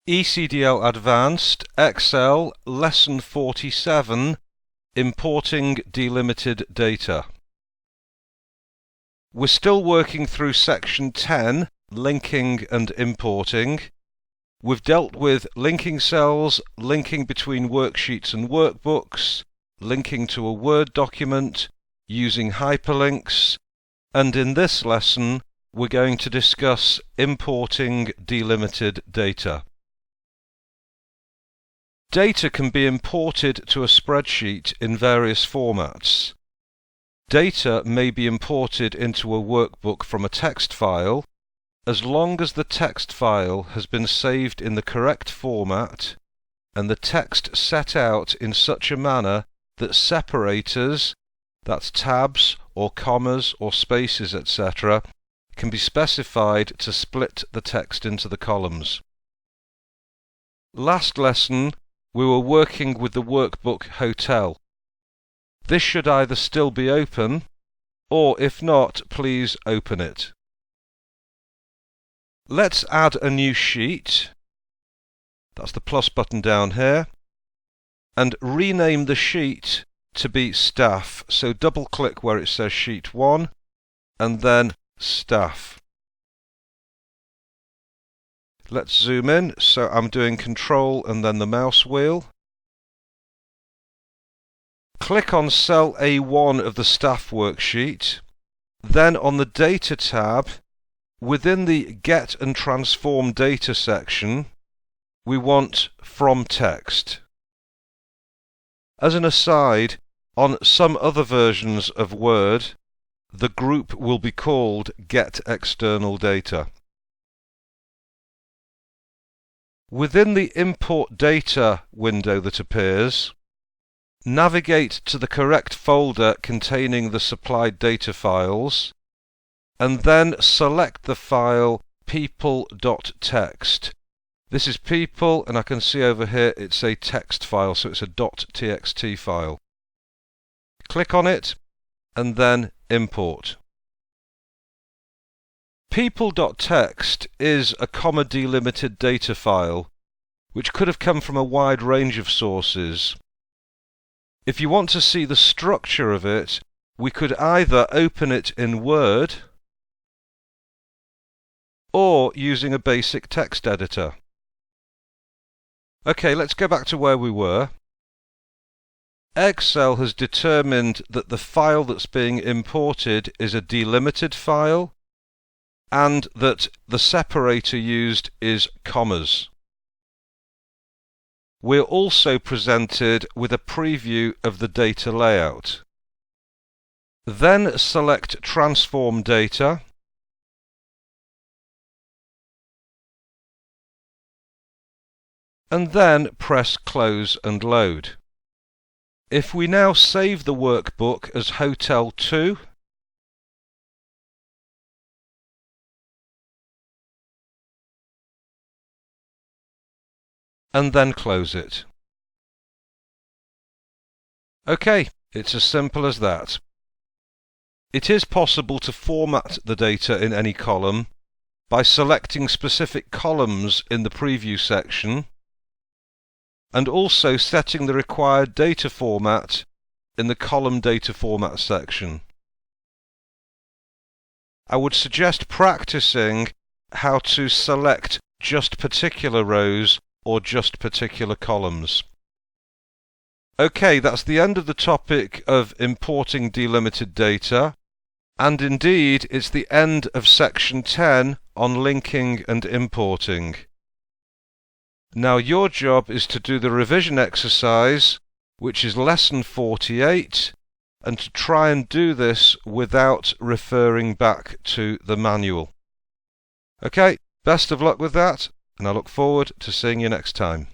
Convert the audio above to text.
ECDL Advanced, Excel, Lesson 47, Importing Delimited Data. We're still working through Section 10, Linking and Importing. We've dealt with linking cells, linking between worksheets and workbooks, linking to a Word document, using hyperlinks, and in this lesson we're going to discuss importing delimited data. Data can be imported to a spreadsheet in various formats. Data may be imported into a workbook from a text file, as long as the text file has been saved in the correct format and the text set out in such a manner that separators, that's tabs or commas or spaces, etc., can be specified to split the text into the columns. Last lesson we were working with the workbook Hotel. This should either still be open, or if not, please open it. Let's add a new sheet. That's the plus button down here. And rename the sheet to be Staff. So double click where it says Sheet 1 and then Staff. Let's zoom in, so I'm doing Control and then the mouse wheel. Click on cell A1 of the Staff worksheet, then on the Data tab, within the Get and Transform Data section, we want From Text. As an aside, on some other versions of Word, the group will be called Get External Data. Within the Import Data window that appears, navigate to the correct folder containing the supplied data files, and then select the file people.txt. This is people, and I can see over here it's a text file, so it's a .txt file. Click on it, and then import. People.txt is a comma-delimited data file, which could have come from a wide range of sources. If you want to see the structure of it, we could either open it in Word or using a basic text editor. Okay, let's go back to where we were. Excel has determined that the file that's being imported is a delimited file, and that the separator used is commas. We're also presented with a preview of the data layout. Then select Transform Data, and then press Close and Load. If we now save the workbook as Hotel 2, and then close it. OK, it's as simple as that. It is possible to format the data in any column by selecting specific columns in the preview section and also setting the required data format in the column data format section. I would suggest practicing how to select just particular rows or just particular columns. OK, that's the end of the topic of importing delimited data, and indeed it's the end of Section 10 on linking and importing. Now your job is to do the revision exercise, which is Lesson 48, and to try and do this without referring back to the manual. OK, best of luck with that, and I look forward to seeing you next time.